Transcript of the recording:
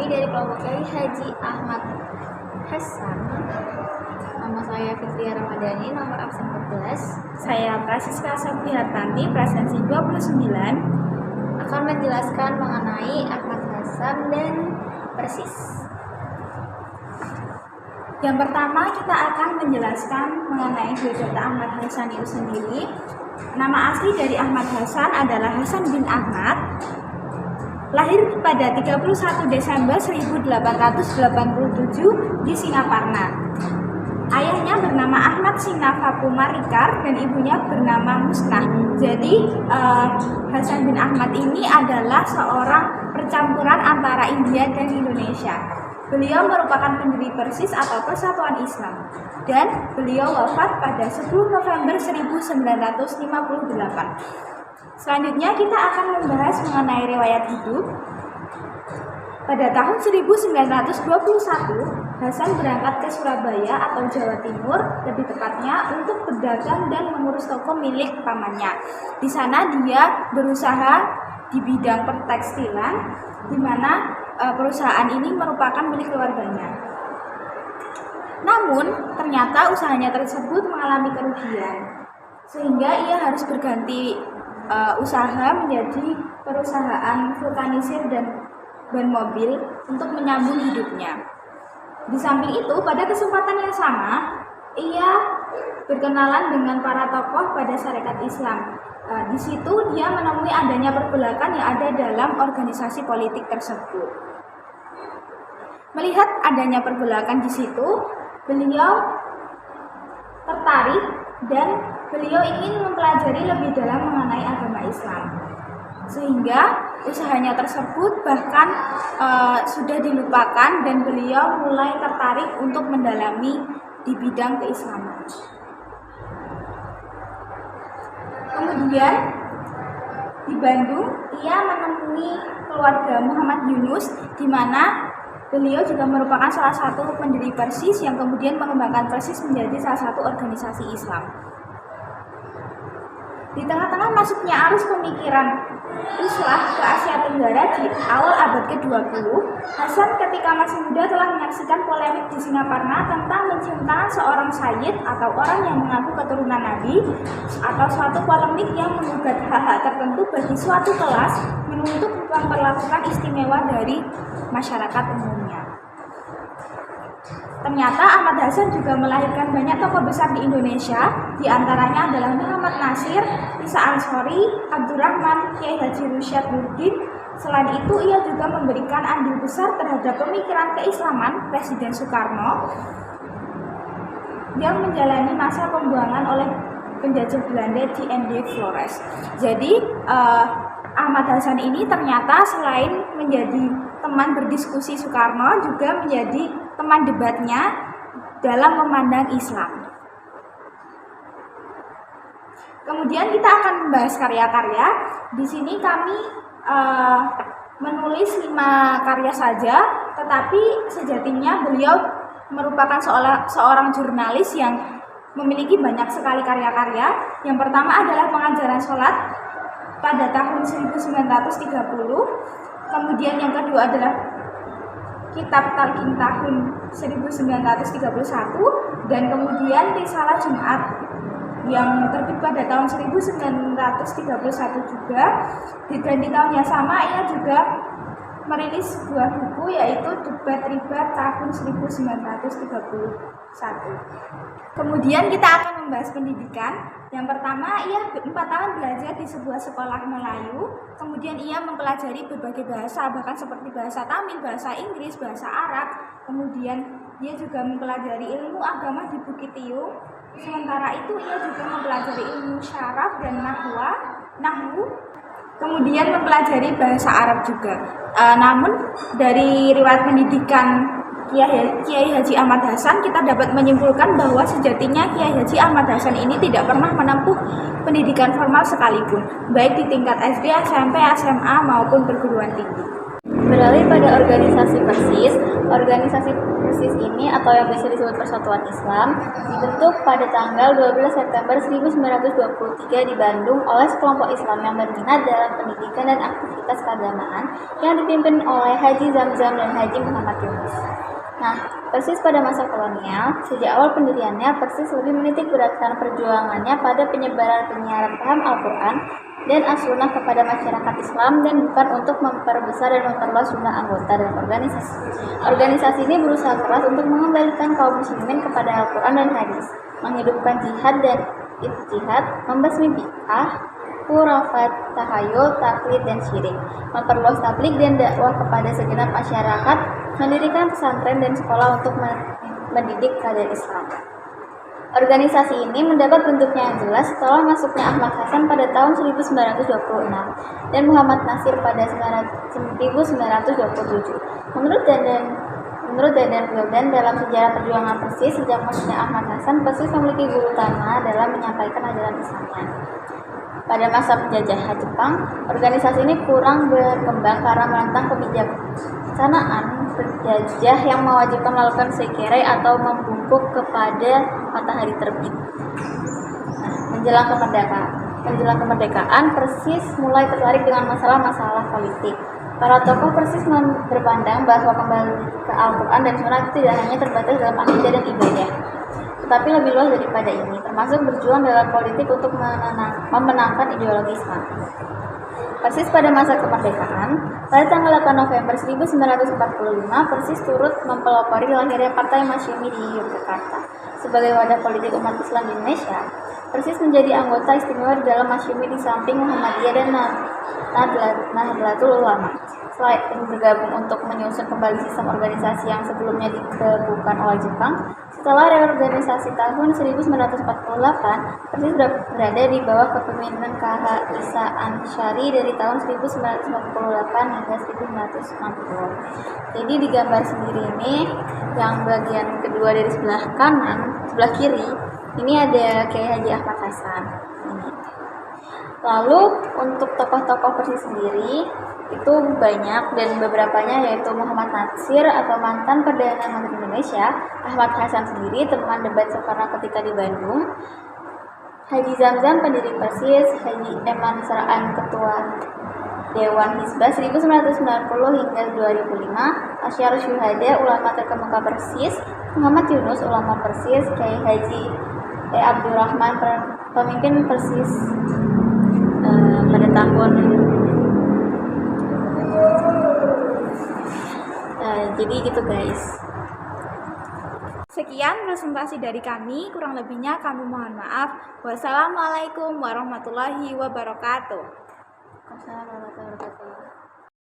Kami dari kelompok Kiai Haji Ahmad Hasan. Nama saya Fitria Ramadhani, nomor absen 14. Saya Prasiska Sofihartanti, presensi 29. Akan menjelaskan mengenai Ahmad Hasan dan Persis. Yang pertama kita akan menjelaskan mengenai biodata Ahmad Hasan itu sendiri. Nama asli dari Ahmad Hasan adalah Hasan bin Ahmad. Lahir pada 31 Desember 1887 di Singaparna. Ayahnya bernama Ahmad Sinafakumarikar dan ibunya bernama Musnah. Jadi Hasan bin Ahmad ini adalah seorang percampuran antara India dan Indonesia. Beliau merupakan pendiri Persis atau Persatuan Islam dan beliau wafat pada 10 November 1958. Selanjutnya kita akan membahas mengenai riwayat hidup. Pada tahun 1921, Hasan berangkat ke Surabaya atau Jawa Timur, lebih tepatnya untuk berdagang dan mengurus toko milik pamannya. Di sana dia berusaha di bidang pertekstilan, di mana perusahaan ini merupakan milik keluarganya. Namun, ternyata usahanya tersebut mengalami kerugian, sehingga ia harus berganti usaha menjadi perusahaan vulkanisir dan ban mobil untuk menyambung hidupnya. Di samping itu, pada kesempatan yang sama, ia berkenalan dengan para tokoh pada syarikat Islam. Di situ dia menemui adanya pergolakan yang ada dalam organisasi politik tersebut. Melihat adanya pergolakan di situ, beliau tertarik dan beliau ingin mempelajari lebih dalam mengenai agama Islam. Sehingga usahanya tersebut bahkan sudah dilupakan dan beliau mulai tertarik untuk mendalami di bidang keislaman. Kemudian di Bandung ia menemui keluarga Muhammad Yunus, di mana beliau juga merupakan salah satu pendiri Persis yang kemudian mengembangkan Persis menjadi salah satu organisasi Islam. Di tengah-tengah masuknya arus pemikiran Islam ke Asia Tenggara di awal abad ke-20, Hasan ketika masih muda telah menyaksikan polemik di Singaparna tentang menciumtangan seorang sayyid atau orang yang mengaku keturunan Nabi, atau suatu polemik yang menggugat hak-hak tertentu bagi suatu kelas menuntut memperlakukan istimewa dari masyarakat umumnya. Ternyata Ahmad Hasan juga melahirkan banyak tokoh besar di Indonesia, di antaranya adalah Muhammad Nasir, Isa Ansori, Abdurrahman, Kiai Haji Rusyad Nurdin. Selain itu, ia juga memberikan andil besar terhadap pemikiran keislaman Presiden Soekarno yang menjalani masa pembuangan oleh penjajah Belanda di ND Flores. Jadi, Ahmad Hasan ini ternyata selain menjadi teman berdiskusi Soekarno, juga menjadi teman debatnya dalam memandang Islam. Kemudian kita akan membahas karya-karya. Di sini kami menulis 5 karya saja, tetapi sejatinya beliau merupakan seorang jurnalis yang memiliki banyak sekali karya-karya. Yang pertama adalah pengajaran sholat pada tahun 1930. Kemudian yang kedua adalah Kitab Talqin tahun 1931, dan kemudian Risalah Jumat yang terbit pada tahun 1931 juga. Dan di tahun yang sama ia juga merilis sebuah buku, yaitu Debat Riba tahun 1931. Kemudian kita akan membahas pendidikan. Yang pertama, ia 4 tahun belajar di sebuah sekolah Melayu. Kemudian ia mempelajari berbagai bahasa, bahkan seperti bahasa Tamil, bahasa Inggris, bahasa Arab. Kemudian ia juga mempelajari ilmu agama di Bukit Tiung. Sementara itu ia juga mempelajari ilmu syaraf dan nahwu. Kemudian mempelajari bahasa Arab juga. Namun dari riwayat pendidikan Kiai Haji Ahmad Hasan, kita dapat menyimpulkan bahwa sejatinya Kiai Haji Ahmad Hasan ini tidak pernah menempuh pendidikan formal sekalipun, baik di tingkat SD, SMP, SMA maupun perguruan tinggi. Beralih pada organisasi Persis. Organisasi Persis ini atau yang biasa disebut Persatuan Islam dibentuk pada tanggal 12 September 1923 di Bandung oleh sekelompok Islam yang berminat dalam pendidikan dan aktivitas keagamaan yang dipimpin oleh Haji Zamzam dan Haji Muhammad Yunus. Nah, Persis pada masa kolonial, sejak awal pendiriannya, Persis lebih menitik beratkan perjuangannya pada penyebaran penyiaran paham Al-Quran dan As-Sunnah kepada masyarakat Islam dan bukan untuk memperbesar dan memperluas jumlah anggota dalam organisasi. Organisasi ini berusaha keras untuk mengembalikan kaum muslimin kepada Al-Quran dan hadis, menghidupkan jihad dan ijtihad, membasmi bid'ah, khurafat, tahayul, taklid, dan syirik, memperluas tabligh dan dakwah kepada segenap masyarakat, mendirikan pesantren dan sekolah untuk mendidik kader Islam. Organisasi ini mendapat bentuknya yang jelas setelah masuknya Ahmad Hasan pada tahun 1926 dan Muhammad Nasir pada 1927. Menurut Dadan Wildan dalam sejarah perjuangan Persis, sejak masuknya Ahmad Hasan, Persis memiliki guru utama dalam menyampaikan ajaran Islamnya. Pada masa penjajahan Jepang, organisasi ini kurang berkembang karena menentang kebijaksanaan penjajah yang mewajibkan melakukan sekere atau membungkuk kepada matahari terbit. Menjelang kemerdekaan, Persis mulai tertarik dengan masalah-masalah politik. Para tokoh Persis berpandang bahwa kembali ke Al-Quran dan Sunnah itu tidak hanya terbatas dalam akidah dan ibadah, tetapi lebih luas daripada ini, termasuk berjuang dalam politik untuk memenangkan ideologi Islam. Persis pada masa kemerdekaan, pada tanggal 8 November 1945, Persis turut mempelopori lahirnya Partai Masyumi di Yogyakarta. Sebagai wadah politik umat Islam di Indonesia, Persis menjadi anggota istimewa di dalam Masyumi di samping Muhammadiyah dan Nahdlatul Ulama. Selain bergabung untuk menyusun kembali sistem organisasi yang sebelumnya dikebukan oleh Jepang, setelah reorganisasi tahun 1948, Persis berada di bawah kepemimpinan KH Isa Ansyari dari tahun 1948 hingga 1960. Jadi di gambar sendiri ini, yang bagian kedua dari sebelah kiri, ini ada Kiai Haji Ahmad Hasan. Lalu untuk tokoh-tokoh Persis sendiri itu banyak dan beberapanya yaitu Muhammad Nasir atau mantan Perdana Menteri Indonesia, Ahmad Hasan sendiri teman debat Soekarno ketika di Bandung, Haji Zamzam pendiri Persis, Haji Eman Saraan ketua Dewan Hizbah 1990 hingga 2005, Asyar Syuhada ulama terkemuka Persis, Muhammad Yunus ulama Persis, Kiai Haji Abdurrahman pemimpin Persis pada tahun jadi gitu guys. Sekian presentasi dari kami, kurang lebihnya kami mohon maaf. Wassalamualaikum warahmatullahi wabarakatuh. Wassalamualaikum warahmatullahi wabarakatuh.